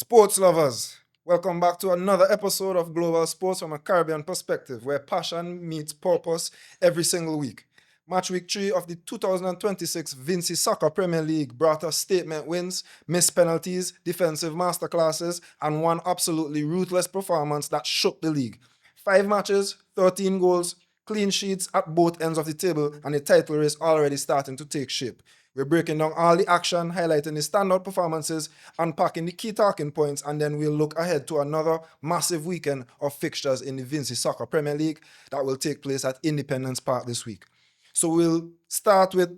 Sports lovers, welcome back to another episode of Global Sports from a Caribbean perspective, where passion meets purpose every single week. Match week 3 of the 2026 Vincy Soccer Premier League brought us statement wins, missed penalties, defensive masterclasses, and one absolutely ruthless performance that shook the league. 5 matches, 13 goals, clean sheets at both ends of the table, and the title race already starting to take shape. We're breaking down all the action, highlighting the standout performances, unpacking the key talking points, and then we'll look ahead to another massive weekend of fixtures in the Vincy Soccer Premier League that will take place at Independence Park this week. So we'll start with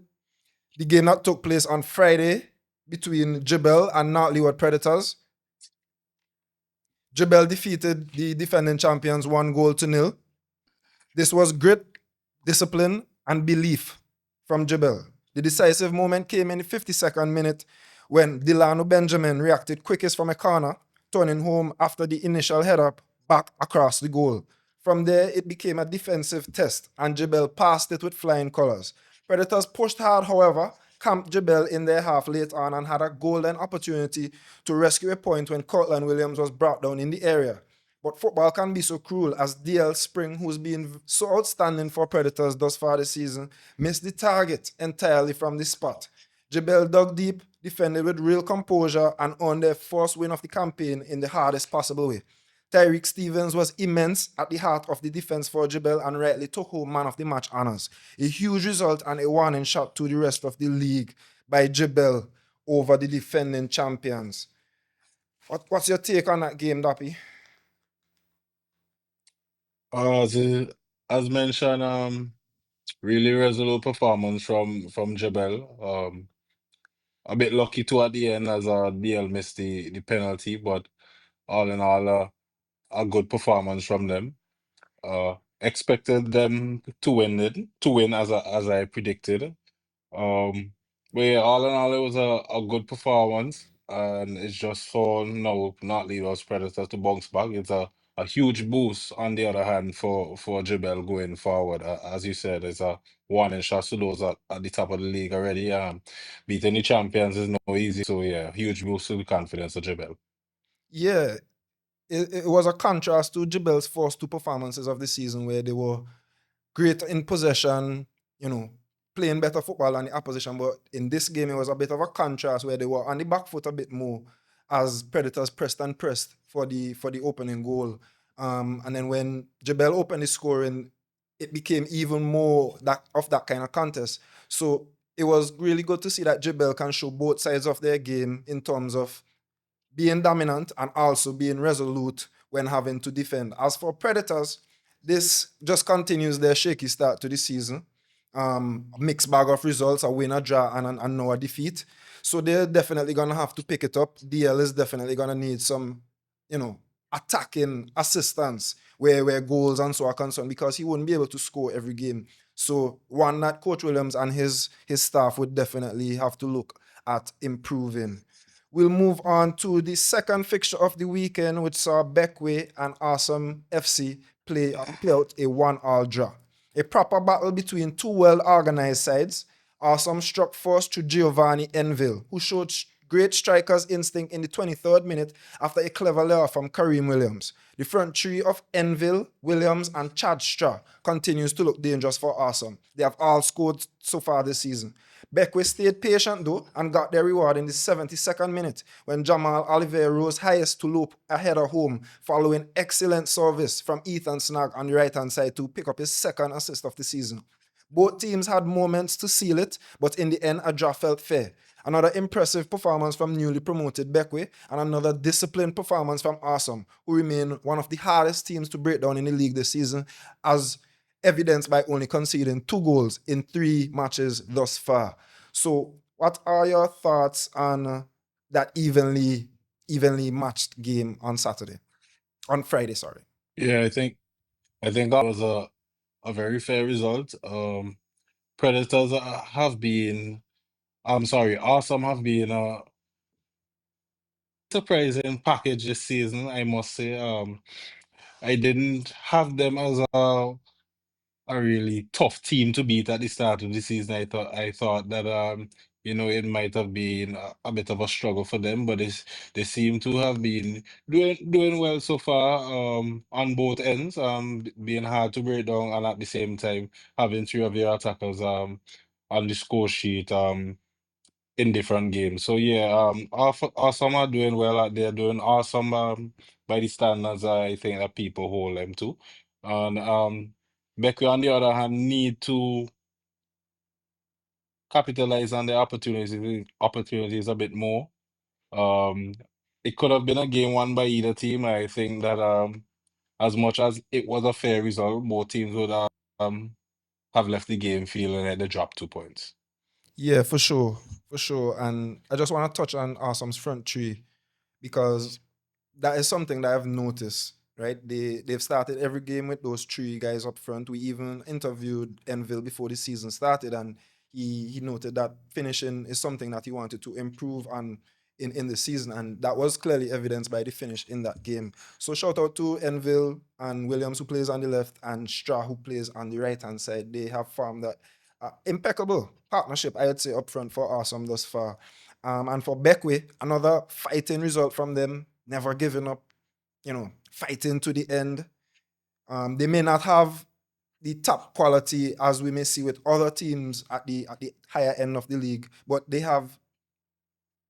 the game that took place on Friday between Jebel and North Leeward Predators. Jebel defeated the defending champions 1-0. This was grit, discipline, and belief from Jebel. The decisive moment came in the 52nd minute when Delano Benjamin reacted quickest from a corner, turning home after the initial header back across the goal. From there, it became a defensive test, and Jebel passed it with flying colours. Predators pushed hard, however, camped Jebel in their half late on and had a golden opportunity to rescue a point when Cortland Williams was brought down in the area. But football can be so cruel, as DL Spring, who's been so outstanding for Predators thus far this season, missed the target entirely from the spot. Jebel dug deep, defended with real composure, and earned their first win of the campaign in the hardest possible way. Tyreek Stevens was immense at the heart of the defense for Jebel and rightly took home man of the match honors. A huge result and a warning shot to the rest of the league by Jebel over the defending champions. What's your take on that game, Dopy? As as mentioned, really resolute performance from Jebel. A bit lucky too at the end as DL missed the penalty, but all in all, a good performance from them. Expected them to win as I predicted. Um, but yeah, all in all, it was a good performance, and it's just for now not leave us Predators to bounce back. It's a huge boost on the other hand for Jebel going forward. As you said, it's a warning shot to those at the top of the league already. Beating the champions is no easy, so yeah, huge boost to the confidence of Jebel. Yeah, it was a contrast to Jebel's first two performances of the season where they were great in possession, playing better football than the opposition. But in this game, it was a bit of a contrast where they were on the back foot a bit more as Predators pressed and pressed for the opening goal. And then when Jebel opened the scoring, it became even more that kind of contest. So it was really good to see that Jebel can show both sides of their game in terms of being dominant and also being resolute when having to defend. As for Predators, this just continues their shaky start to the season. Mixed bag of results, a win, a draw, and now a defeat. So they're definitely going to have to pick it up. DL is definitely going to need some, attacking assistance where goals and so are concerned, because he wouldn't be able to score every game. So one that Coach Williams and his staff would definitely have to look at improving. We'll move on to the second fixture of the weekend, which saw Beckway and Awesome FC play out a 1-1 draw. A proper battle between two well-organized sides. Awesome struck first to Giovanni Enville, who showed great striker's instinct in the 23rd minute after a clever lure from Kareem Williams. The front three of Enville, Williams, and Chad Straw continues to look dangerous for Awesome. They have all scored so far this season. Beckwith stayed patient though and got their reward in the 72nd minute when Jamal Oliver rose highest to loop a header home following excellent service from Ethan Snag on the right-hand side to pick up his second assist of the season. Both teams had moments to seal it, but in the end, a draw felt fair. Another impressive performance from newly promoted Beckwith and another disciplined performance from Awesome, who remain one of the hardest teams to break down in the league this season, as evidenced by only conceding 2 goals in 3 matches thus far. So, what are your thoughts on that evenly matched game on Friday? Sorry. Yeah, I think that was a very fair result. Predators have been, I'm sorry, Awesome have been a surprising package this season, I must say. I didn't have them as a really tough team to beat at the start of the season. I thought that it might have been a bit of a struggle for them, but they seem to have been doing well so far, on both ends, being hard to break down and at the same time having three of your attackers on the score sheet in different games. So yeah, awesome are doing well out there, doing awesome by the standards I think that people hold them to. And Becky on the other hand need to capitalize on the opportunities a bit more. Um, it could have been a game won by either team. I think that as much as it was a fair result, both teams would um have left the game feeling like they dropped 2 points. Yeah, for sure. For sure. And I just want to touch on Awesome's front three because that is something that I've noticed, right? They've started every game with those three guys up front. We even interviewed Enville before the season started, and he noted that finishing is something that he wanted to improve on in the season, and that was clearly evidenced by the finish in that game. So shout out to Enville and Williams who plays on the left and Stra who plays on the right hand side. They have formed that impeccable partnership, I would say, up front for Awesome thus far. And for Beckway, another fighting result from them, never giving up, fighting to the end. They may not have the top quality as we may see with other teams at the higher end of the league, but they have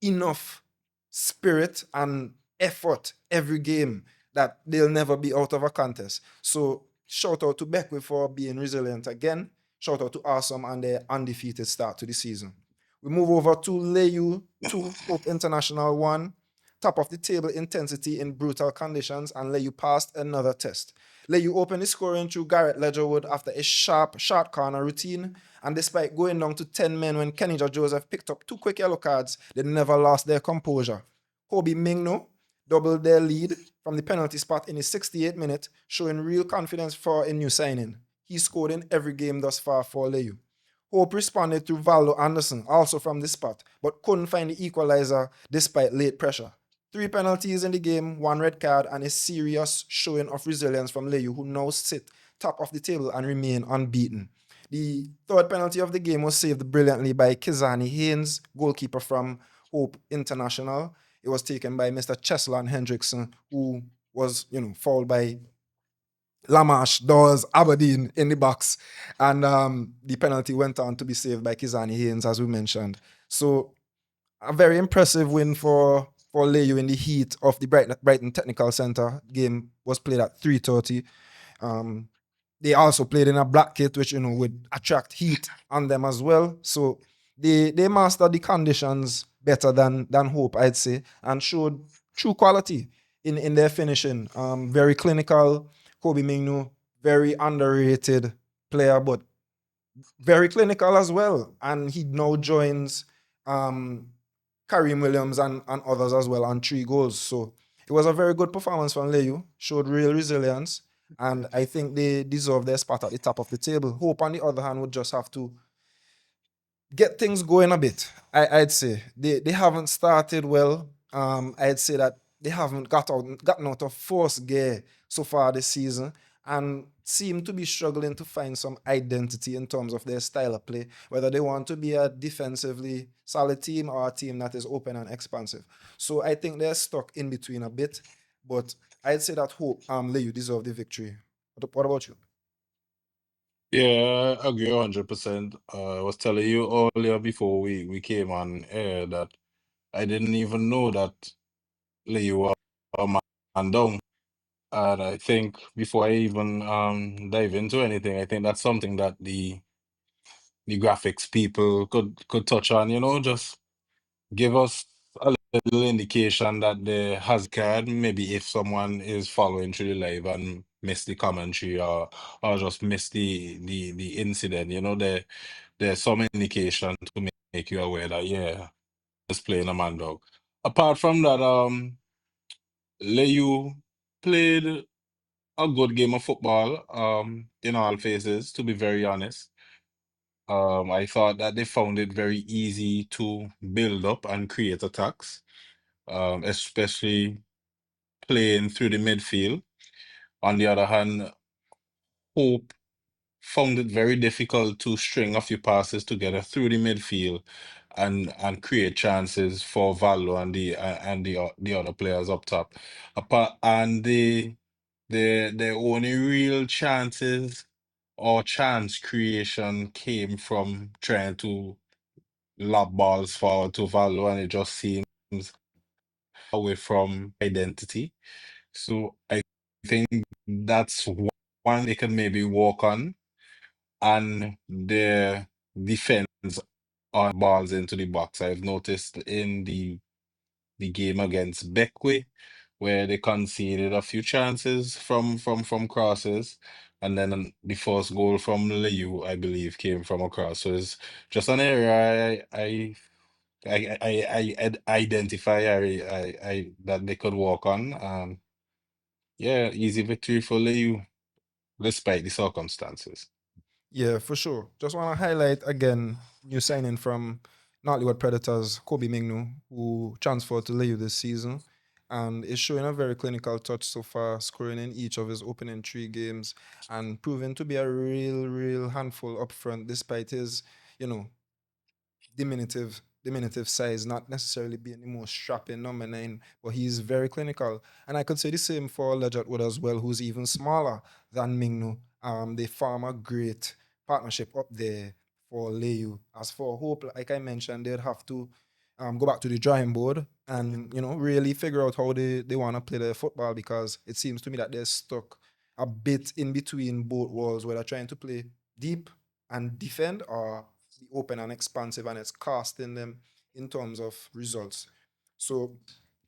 enough spirit and effort every game that they'll never be out of a contest. So shout out to Beckway for being resilient again. Shout out to Awesome and their undefeated start to the season. We move over to Leyu 2, Hope International 1. Top of the table intensity in brutal conditions, and Leyu passed another test. Leyu opened the scoring through Garrett Ledgerwood after a sharp short corner routine, and despite going down to 10 men when Kenija Joseph picked up two quick yellow cards, they never lost their composure. Kobe Mingno doubled their lead from the penalty spot in the 68th minute, showing real confidence for a new signing. He scored in every game thus far for Leyu. Hope responded through Valdo Anderson, also from the spot, but couldn't find the equalizer despite late pressure. 3 penalties in the game, 1 red card, and a serious showing of resilience from Leyu, who now sit top of the table and remain unbeaten. The third penalty of the game was saved brilliantly by Kizani Haynes, goalkeeper from Hope International. It was taken by Mr. Cheslan Hendrickson, who was, fouled by Lamash, Dawes, Aberdeen in the box. And the penalty went on to be saved by Kizani Haynes, as we mentioned. So a very impressive win for Leyu in the heat of the Brighton Technical Centre. Game was played at 3:30. They also played in a black kit, which would attract heat on them as well. So they mastered the conditions better than Hope, I'd say, and showed true quality in their finishing. Very clinical. Kobe Mingnu, very underrated player, but very clinical as well. And he now joins Kareem Williams and others as well on 3 goals. So it was a very good performance from Leyu, showed real resilience, and I think they deserve their spot at the top of the table. Hope, on the other hand, would just have to get things going a bit. I'd say they haven't started well. I'd say that they haven't gotten out of force gear so far this season, and seem to be struggling to find some identity in terms of their style of play, whether they want to be a defensively solid team or a team that is open and expansive. So I think they're stuck in between a bit, but I'd say that Hope Leyu deserve the victory. What about you? Yeah, I agree 100%. I was telling you earlier before we came on air that I didn't even know that Leo were a man down. And I think before I even dive into anything, I think that's something that the graphics people could touch on, just give us a little indication that there has card, maybe if someone is following through the live and missed the commentary or just missed the incident, there's some indication to make you aware that yeah, it's playing a man dog. Apart from that, Leyu played a good game of football, in all phases, to be very honest. I thought that they found it very easy to build up and create attacks, especially playing through the midfield. On the other hand, Hope found it very difficult to string a few passes together through the midfield and create chances for Valo and the other players up top. Apart and the only real chances or chance creation came from trying to lob balls forward to Valo, and it just seems away from identity. So I think that's one they can maybe work on, and their defense on balls into the box. I've noticed in the game against Beckwith, where they conceded a few chances from crosses, and then the first goal from Liu, I believe, came from a cross. So it's just an area I identify that they could work on. Yeah, easy victory for Liu, despite the circumstances. Yeah, for sure. Just want to highlight again new signing from Nollywood Predators, Kobe Mingnu, who transferred to Leu this season and is showing a very clinical touch so far, scoring in each of his opening 3 games and proving to be a real handful up front despite his, you know, diminutive size, not necessarily being the most strapping number 9, but he's very clinical. And I could say the same for Lejat Wood as well, who's even smaller than Mingnu. They form a great partnership up there for Leu. As for Hope, like I mentioned, they'd have to go back to the drawing board and really figure out how they want to play their football, because it seems to me that they're stuck a bit in between both walls where they're trying to play deep and defend, or be open and expansive, and it's costing them in terms of results. So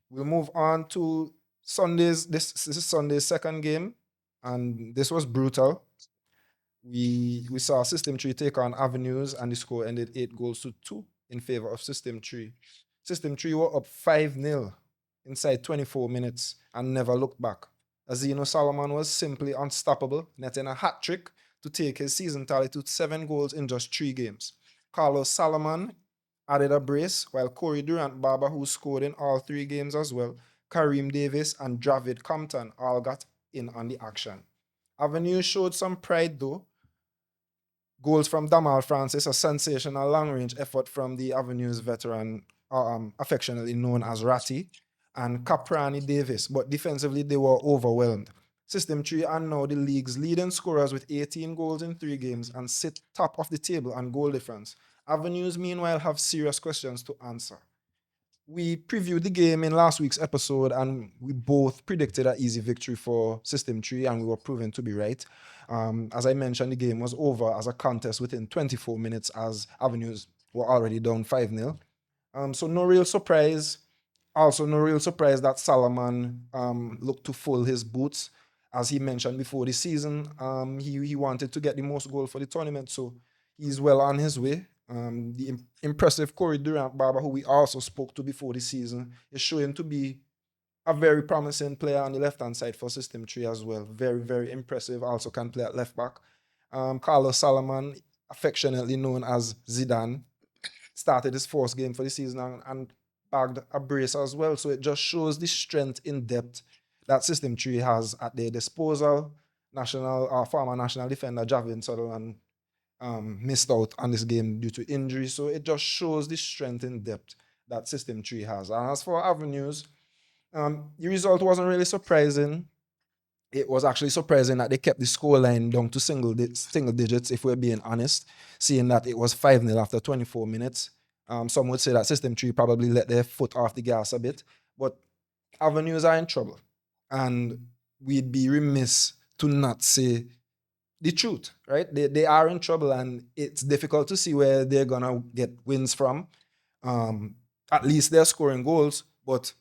we'll move on to Sunday's this is Sunday's second game, and this was brutal. We saw System 3 take on Avenues, and the score ended 8 goals to 2 in favor of System 3. System 3 were up 5-0 inside 24 minutes and never looked back. Azino Solomon was simply unstoppable, netting a hat trick to take his season tally to 7 goals in just 3 games. Carlos Salomon added a brace, while Corey Durant Barber, who scored in all 3 games as well, Kareem Davis, and Dravid Compton all got in on the action. Avenue showed some pride though. Goals from Damal Francis, a sensational long range effort from the Avenues veteran, affectionately known as Ratty, and Caprani Davis, but defensively they were overwhelmed. System 3 are now the league's leading scorers with 18 goals in 3 games and sit top of the table on goal difference. Avenues, meanwhile, have serious questions to answer. We previewed the game in last week's episode, and we both predicted an easy victory for System 3, and we were proven to be right. As I mentioned, the game was over as a contest within 24 minutes as Avenues were already down 5-0. So no real surprise. Also, no real surprise that Salomon looked to fill his boots. As he mentioned before the season, he wanted to get the most goal for the tournament, so he's well on his way. The impressive Corey Durant Barber, who we also spoke to before the season, is showing to be a very promising player on the left-hand side for System 3 as well. Very impressive. Also can play at left back. Carlos Salomon, affectionately known as Zidane, started his first game for the season and bagged a brace as well. So it just shows the strength in depth that System 3 has at their disposal. Former national defender Javin Sutherland missed out on this game due to injury. So it just shows the strength in depth that System 3 has. And as for Avenues, the result wasn't really surprising. It was actually surprising that they kept the scoreline down to single digits, if we're being honest, seeing that it was 5-0 after 24 minutes. Some would say that System 3 probably let their foot off the gas a bit, but Avenues are in trouble. And we'd be remiss to not say the truth, right? They are in trouble, and it's difficult to see where they're going to get wins from. At least they're scoring goals, but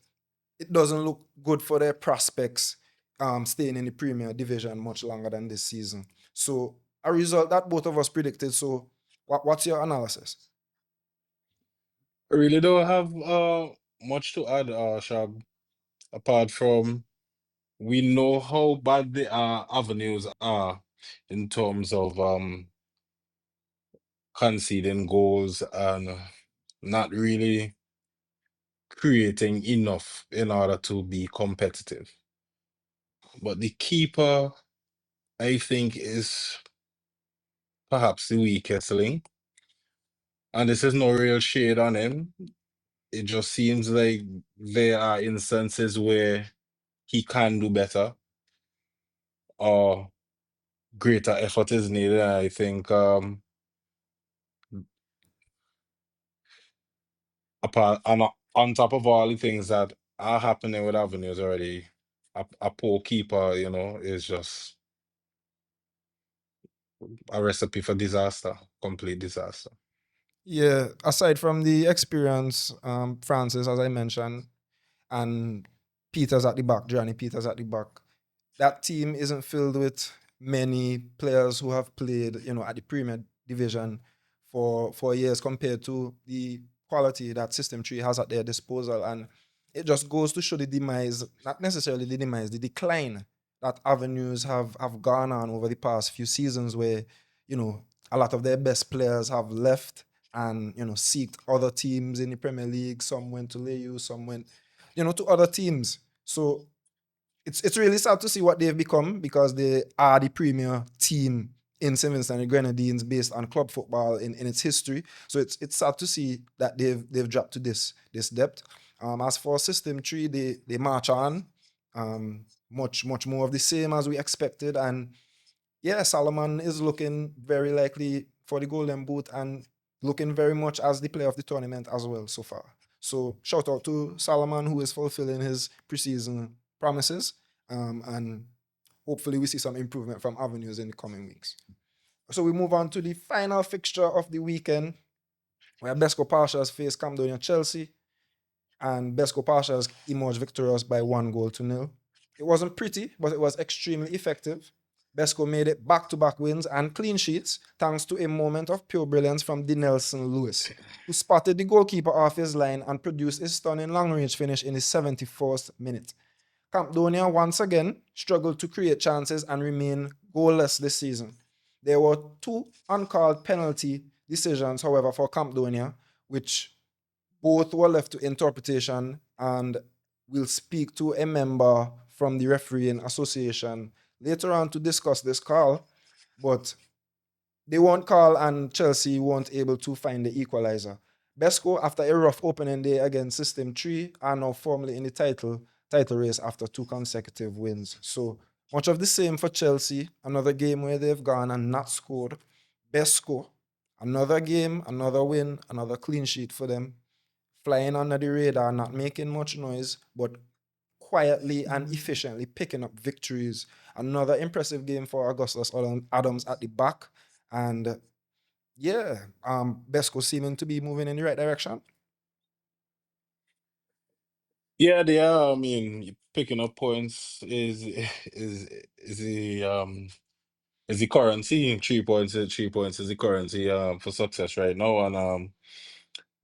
it doesn't look good for their prospects staying in the Premier Division much longer than this season. So a result that both of us predicted. So what's your analysis? I really don't have much to add, Shab, apart from we know how bad the avenues are in terms of conceding goals and not really creating enough in order to be competitive. But the keeper, I think, is perhaps the weakest link. And this is no real shade on him. It just seems like there are instances where he can do better or greater effort is needed. I think apart on top of all the things that are happening with Avenues already, a poor keeper, is just a recipe for disaster, complete disaster. Yeah, aside from the experience, Francis, as I mentioned, and Peters at the back, Johnny Peters at the back, that team isn't filled with many players who have played, at the Premier Division for years compared to the quality that System 3 has at their disposal. And it just goes to show the demise, not necessarily the demise, the decline that Avenues have gone on over the past few seasons where, a lot of their best players have left and, seeked other teams in the Premier League. Some went to Leyu, some went, to other teams. So it's really sad to see what they've become because they are the premier team in St. Vincent and the Grenadines based on club football in its history. So it's sad to see that they've dropped to this depth. As for System 3, they march on. Much more of the same as we expected. And yeah, Solomon is looking very likely for the Golden Boot and looking very much as the player of the tournament as well so far. So shout out to Solomon who is fulfilling his preseason promises, and hopefully we see some improvement from Avenues in the coming weeks. So we move on to the final fixture of the weekend, where Besco Pashas face Camden Chelsea, and Besco Pashas emerged victorious by 1-0. It wasn't pretty, but it was extremely effective. Besco made it back-to-back wins and clean sheets thanks to a moment of pure brilliance from Dinelson Lewis, who spotted the goalkeeper off his line and produced a stunning long-range finish in the 74th minute. Campdonia once again struggled to create chances and remain goalless this season. There were two uncalled penalty decisions, however, for Campdonia, which both were left to interpretation, and we'll speak to a member from the refereeing association later on to discuss this call. But they won't call and Chelsea weren't able to find the equalizer. Besco, after a rough opening day against System 3, are now firmly in the title race after two consecutive wins. So much of the same for Chelsea. Another game where they've gone and not scored. Besco, another game, another win, another clean sheet for them. Flying under the radar, not making much noise, but quietly and efficiently picking up victories. Another impressive game for Augustus Adams at the back. And yeah, Besco seeming to be moving in the right direction. Yeah, they are. I mean, picking up points is is the um is the currency. 3 points, 3 points is the currency for success right now. And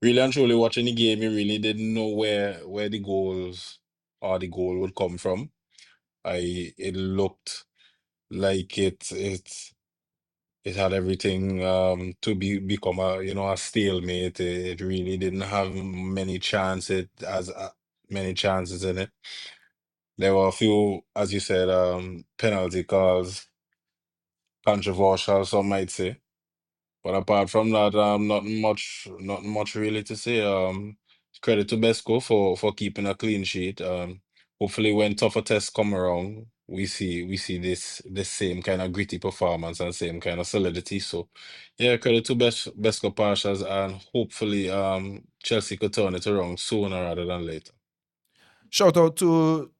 really and truly watching the game, you really didn't know where the goals or the goal would come from. It looked like it had everything to become a stalemate. It really didn't have many chances in it. There were a few, as you said, penalty calls, controversial, some might say. But apart from that, nothing much really to say. Credit to Besco for keeping a clean sheet. Hopefully, when tougher tests come around, we see this same kind of gritty performance and same kind of solidity. So, yeah, credit to Besco Pashas, and hopefully, Chelsea could turn it around sooner rather than later. Shout out to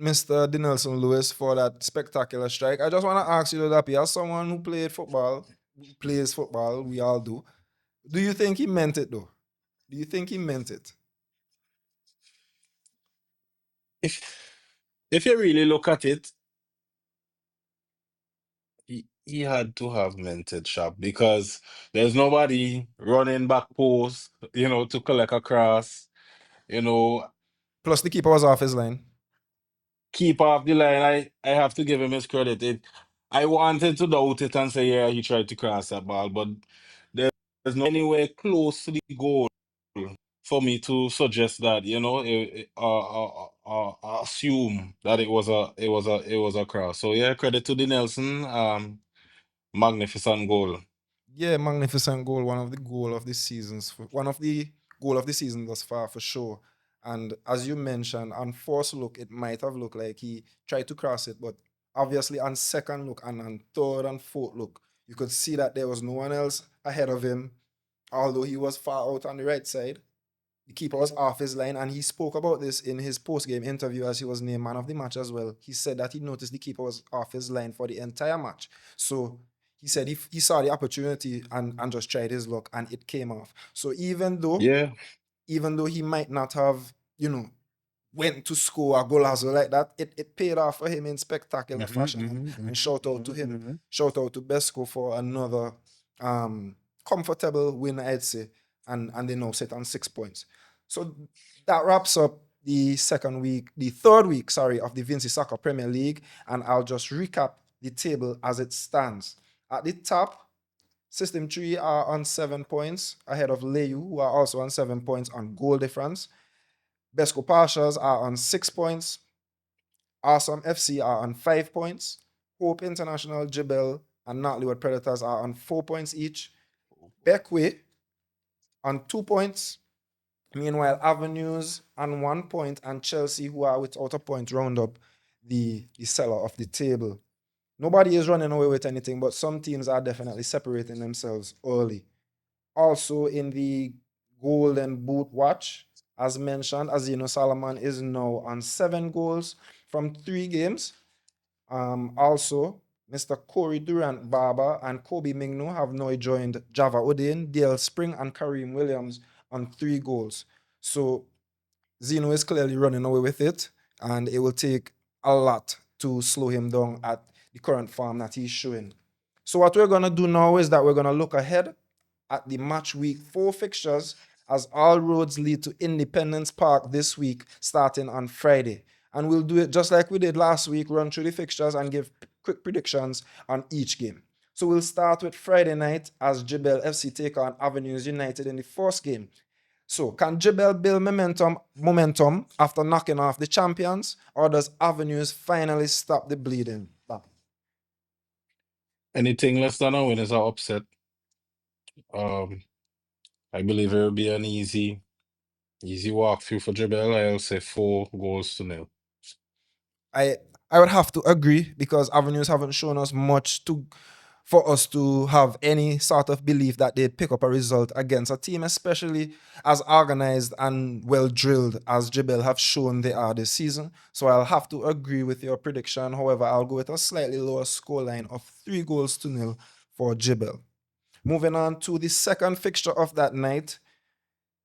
Mr. Dinelson Lewis for that spectacular strike. I just want to ask you, Dapi, as someone who plays football, we all do you think he meant it though? Do you think he meant it? If if you really look at it, he had to have meant it sharp because there's nobody running back post, to collect a cross, you know, Plus the keeper was off his line. keep off the line. I have to give him his credit. I wanted to doubt it and say, yeah, he tried to cross that ball, but there's no anywhere close to the goal for me to suggest that, assume that it was a cross. So yeah, credit to the Nelson. Magnificent goal. Yeah, magnificent goal. One of the goal of the seasons. One of the goal of the season thus far for sure. And as you mentioned, on first look, it might have looked like he tried to cross it, but obviously on second look and on third and fourth look, you could see that there was no one else ahead of him, although he was far out on the right side. The keeper was off his line, and he spoke about this in his post-game interview as he was named man of the match as well. He said that he noticed the keeper was off his line for the entire match. So he said he saw the opportunity and just tried his luck, and it came off. So Yeah. even though he might not have, went to score a golazo like that, it paid off for him in spectacular fashion. And shout out to him. Shout out to Besco for another comfortable win, I'd say. And they now sit on 6 points. So that wraps up the third week, sorry, of the Vincy Soccer Premier League. And I'll just recap the table as it stands. At the top, System 3 are on 7 points, ahead of Leyu, who are also on 7 points on goal difference. Besco Pashas are on 6 points. Awesome FC are on 5 points. Hope International, Jibel, and Nottleywood Predators are on 4 points each. Beckway on 2 points. Meanwhile, Avenues on 1 point, and Chelsea, who are without a point, round up the cellar of the table. Nobody is running away with anything, but some teams are definitely separating themselves early. Also in the Golden Boot watch, as mentioned, Azino Salaman is now on 7 goals from 3 games. Also, Mr. Corey Durant Barber and Kobe Mingno have now joined Java Odin, Dale Spring, and Kareem Williams on 3 goals. So Zeno is clearly running away with it, and it will take a lot to slow him down at the current form that he's showing. So what we're going to do now is that we're going to look ahead at the match week 4 fixtures, as all roads lead to Independence Park this week, starting on Friday. And we'll do it just like we did last week, run through the fixtures and give quick predictions on each game. So we'll start with Friday night as Jibel FC take on Avenues United in the first game. So can Jibel build momentum after knocking off the champions, or does Avenues finally stop the bleeding? Anything less than a win is an upset. Um, I believe it will be an easy walk through for Jebel. I'll say 4-0. I I would have to agree because Avenues haven't shown us much for us to have any sort of belief that they'd pick up a result against a team, especially as organized and well drilled as Jebel have shown they are this season. So I'll have to agree with your prediction. However, I'll go with a slightly lower scoreline of 3-0 for Jebel. Moving on to the second fixture of that night,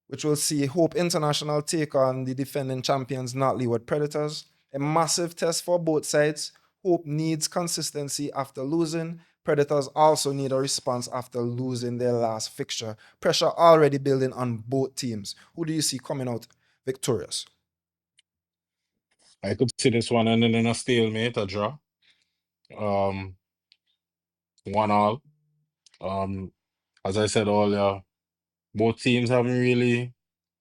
which will see Hope International take on the defending champions Nottleywood Predators. A massive test for both sides. Hope needs consistency after losing. Predators also need a response after losing their last fixture. Pressure already building on both teams. Who do you see coming out victorious? I could see this one ending in a stalemate, a draw. 1-1. Um, as I said earlier, both teams haven't really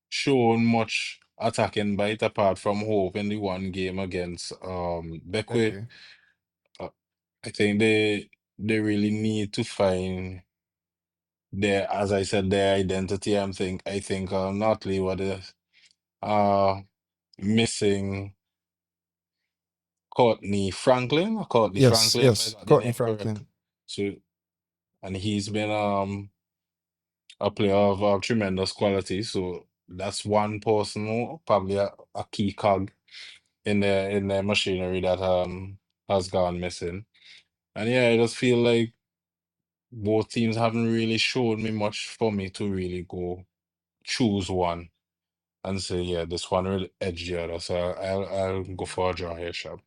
shown much attacking bite apart from Hope in the one game against Beckwith. Okay. Uh, I think they really need to find their, as I said, their identity. I think Notley what is missing Courtney Yes, Franklin, if I yes. got the Courtney name correct. Franklin. So, and he's been a player of tremendous quality. So that's one person who probably a key cog in their machinery that has gone missing. And yeah, I just feel like both teams haven't really shown me much for me to really go choose one and say, yeah, this one will edge the other. So I'll go for a draw here, Shab.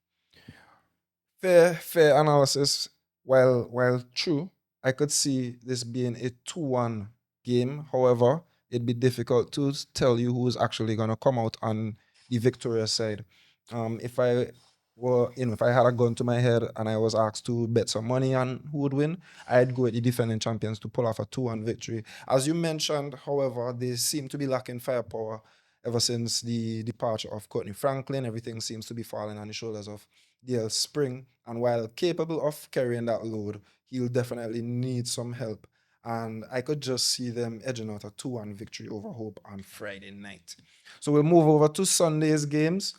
Fair analysis. While true, I could see this being a 2-1 game. However, it'd be difficult to tell you who's actually gonna come out on the victorious side. If I if I had a gun to my head and I was asked to bet some money on who would win, I'd go with the defending champions to pull off a 2-1 victory. As you mentioned, however, they seem to be lacking firepower ever since the departure of Courtney Franklin. Everything seems to be falling on the shoulders of DL Spring, and while capable of carrying that load, he'll definitely need some help. and I could just see them edging out a 2-1 victory over Hope on Friday night. So we'll move over to Sunday's games,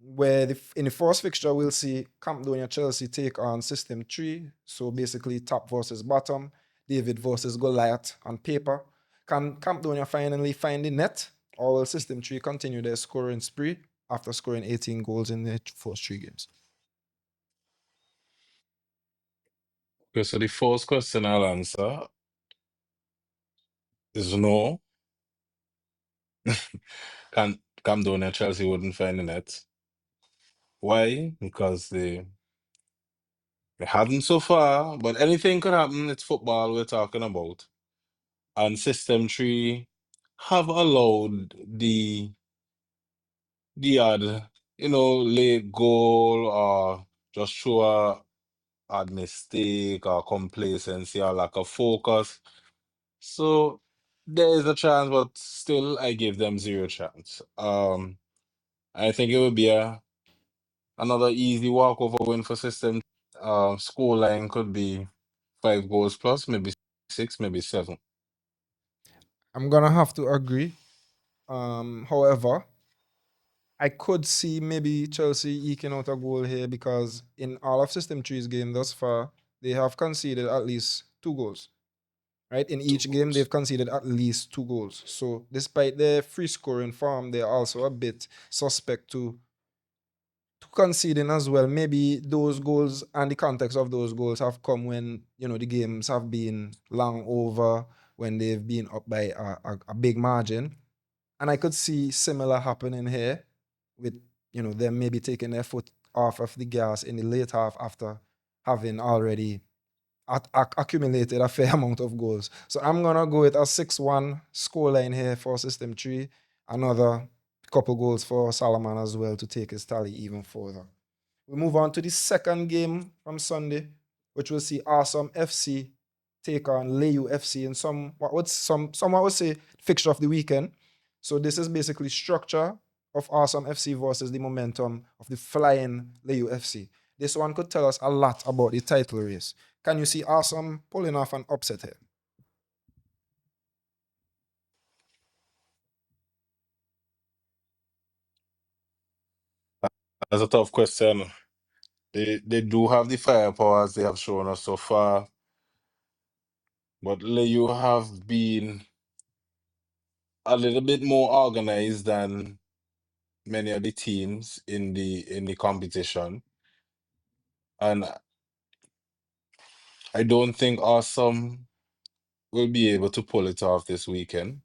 where in the first fixture, we'll see Campdonia Chelsea take on System 3. So basically, top versus bottom, David versus Goliath on paper. Can Campdonia finally find the net, or will System 3 continue their scoring spree after scoring 18 goals in the first 3 games? Okay, so the first question I'll answer is no. Campdonia Chelsea wouldn't find the net. Why? Because they haven't so far, but anything could happen. It's football we're talking about. And System 3 have allowed the odd, late goal or just show a odd mistake or complacency or lack of focus. So there is a chance, but still I give them zero chance. I think it would be another easy walkover win for System. Score line could be 5 goals plus, maybe 6, maybe 7. I'm gonna have to agree. However, I could see maybe Chelsea eking out a goal here because in all of System 3's game thus far, they have conceded at least 2 goals. Right? In Two each game, goals. they've conceded at least 2 goals. So despite their free scoring form, they're also a bit suspect to conceding as well. Maybe those goals and the context of those goals have come when, the games have been long over, when they've been up by a big margin. And I could see similar happening here with, them maybe taking their foot off of the gas in the late half after having already accumulated a fair amount of goals. So I'm going to go with a 6-1 scoreline here for System 3. Another couple goals for Salaman as well to take his tally even further. We move on to the second game from Sunday, which will see Awesome FC take on Leyu FC in somewhat would say fixture of the weekend. So this is basically structure of Awesome FC versus the momentum of the flying Leyu FC. This one could tell us a lot about the title race. Can you see Awesome pulling off an upset here? That's a tough question. They do have the firepower as they have shown us so far, but you have been a little bit more organized than many of the teams in the competition, and I don't think Awesome will be able to pull it off this weekend.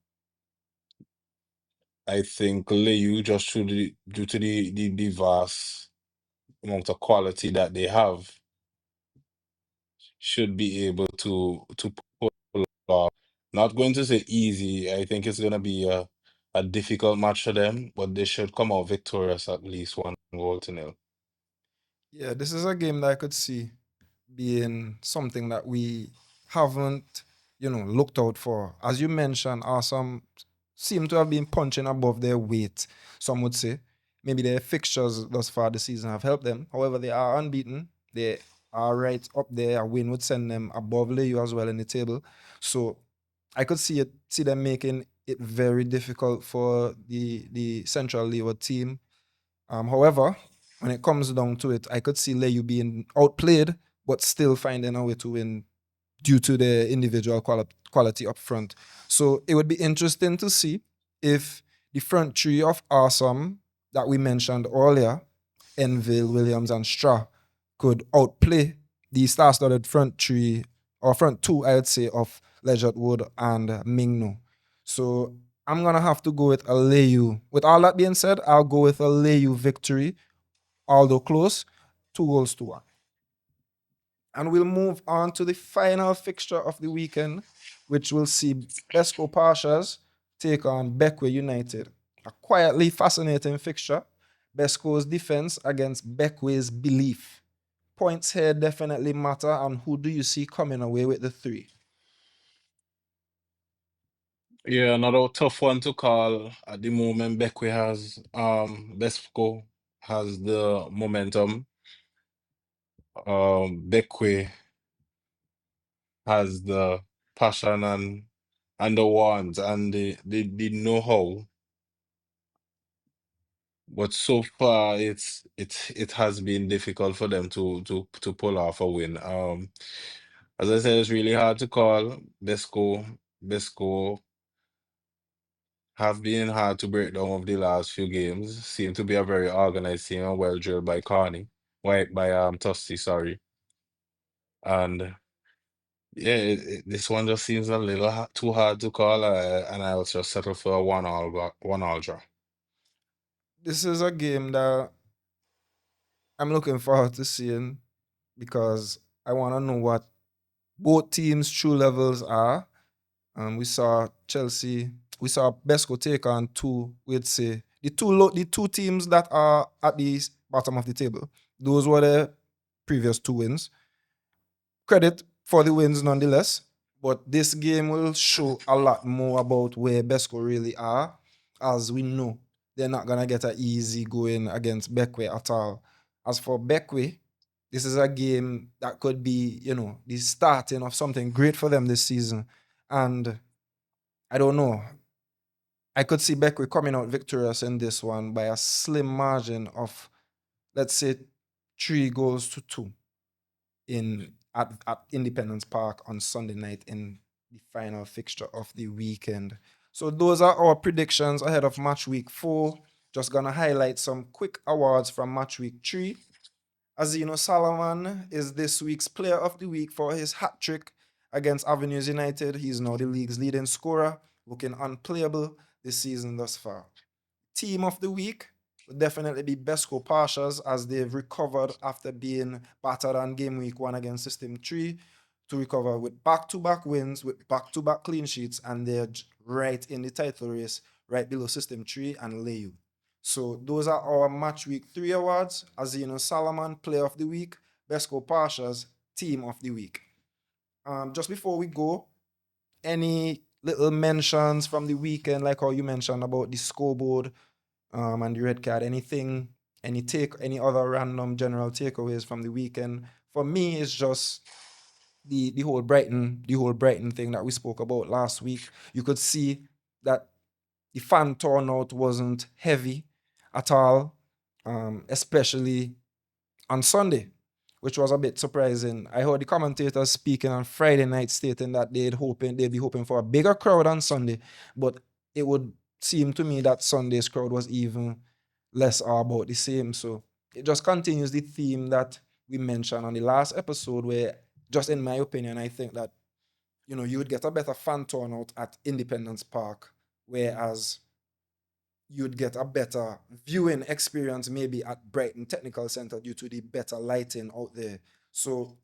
I think Leyu, just due to the vast amount of quality that they have, should be able to pull off. Not going to say easy. I think it's going to be a difficult match for them, but they should come out victorious at least 1 goal to nil. Yeah, this is a game that I could see being something that we haven't, looked out for. As you mentioned, Awesome seem to have been punching above their weight, some would say. Maybe their fixtures thus far this season have helped them. However, they are unbeaten. They are right up there. A win would send them above Leyu as well in the table. So I could see them making it very difficult for the Central Leeward team. However, when it comes down to it, I could see Leyu being outplayed, but still finding a way to win due to the individual quality up front. So it would be interesting to see if the front three of Awesome that we mentioned earlier, Enville, Williams, and Stra, could outplay the star-studded front three, or front two, I would say, of Leisure Wood and Mingno. So I'm going to have to go with a Leyu. With all that being said, I'll go with a Leyu victory, although close, 2-1. And we'll move on to the final fixture of the weekend, which will see Besco Pashas take on Beckway United. A quietly fascinating fixture. Besco's defense against Beckway's belief. Points here definitely matter. And who do you see coming away with the 3? Yeah, another tough one to call at the moment. Besco has the momentum. Beckway has the passion and the want and the know-how. But so far, it has been difficult for them to pull off a win. As I said, it's really hard to call. Besco have been hard to break down of the last few games. Seem to be a very organized team and well drilled by Carney, by Tosti, sorry. And yeah, this one just seems a little too hard to call, and I'll just settle for a one all draw. This is a game that I'm looking forward to seeing because I want to know what both teams' true levels are. We saw Chelsea, we saw Besco take on two, we'd say the two teams that are at the bottom of the table. Those were the previous two wins. Credit for the wins nonetheless, but this game will show a lot more about where Besco really are. As we know, they're not gonna get an easy going against Beckway at all. As for Beckway, this is a game that could be, the starting of something great for them this season. And I don't know. I could see Beckway coming out victorious in this one by a slim margin of, let's say, 3 goals to 2 at Independence Park on Sunday night in the final fixture of the weekend. So those are our predictions ahead of match week 4. Just gonna highlight some quick awards from match week 3. Azino Salaman is this week's player of the week for his hat trick against Avenues United. He's now the league's leading scorer, looking unplayable this season thus far. Team of the week will definitely be Besco Pashas as they've recovered after being battered on game week 1 against System 3 to recover with back-to-back wins, with back-to-back clean sheets, and they're right in the title race, right below System 3 and Leyu. So those are our match week 3 awards. Azino Salaman, player of the week, Besco Pashas, team of the week. Just before we go, any little mentions from the weekend, like how you mentioned about the scoreboard and the red card, anything, any other random general takeaways from the weekend? For me, it's just the whole Brighton thing that we spoke about last week. You could see that the fan turnout wasn't heavy at all, especially on Sunday, which was a bit surprising. I heard the commentators speaking on Friday night stating that they'd be hoping for a bigger crowd on Sunday, but it would seem to me that Sunday's crowd was even less or about the same. So it just continues the theme that we mentioned on the last episode, where, just in my opinion, I think that you would get a better fan turnout at Independence Park, whereas you'd get a better viewing experience maybe at Brighton Technical Center due to the better lighting out there. So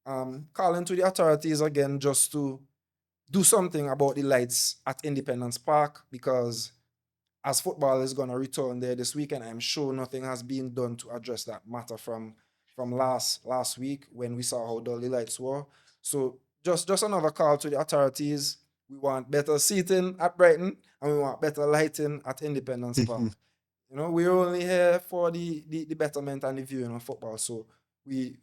calling to the authorities again just to do something about the lights at Independence Park, because as football is going to return there this weekend, I'm sure nothing has been done to address that matter from last week when we saw how dull the lights were. So just another call to the authorities. We want better seating at Brighton and we want better lighting at Independence Park. We're only here for the betterment and the viewing of football. So we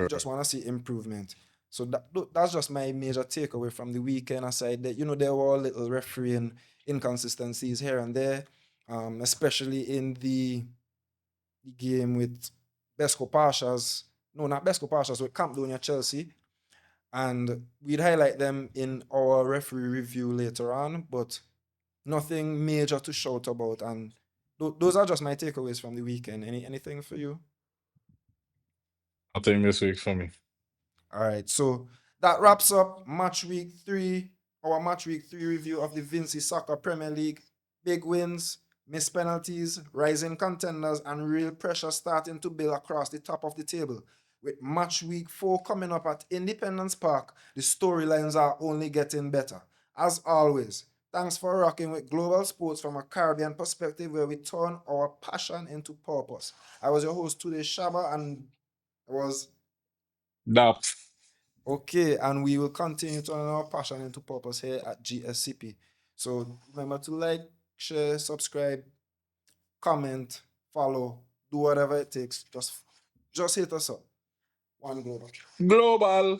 just want to see improvement. So that's just my major takeaway from the weekend. Aside that, there were little refereeing inconsistencies here and there, especially in the game with Besco Pashas. No, not Besco Pashas, with Campdonia Chelsea. And we'd highlight them in our referee review later on, but nothing major to shout about. And those are just my takeaways from the weekend. Anything for you? Nothing this week for me. All right, so that wraps up match week 3, our match week 3 review of the Vincy Soccer Premier League. Big wins, missed penalties, rising contenders, and real pressure starting to build across the top of the table. With match week 4 coming up at Independence Park, the storylines are only getting better. As always, thanks for rocking with Global Sports from a Caribbean perspective, where we turn our passion into purpose. I was your host today, Shabba, and I was Daps. okay, and we will continue to turn our passion into purpose here at GSCP. So remember to like, share, subscribe, comment, follow, do whatever it takes. Just hit us up. One global. Global.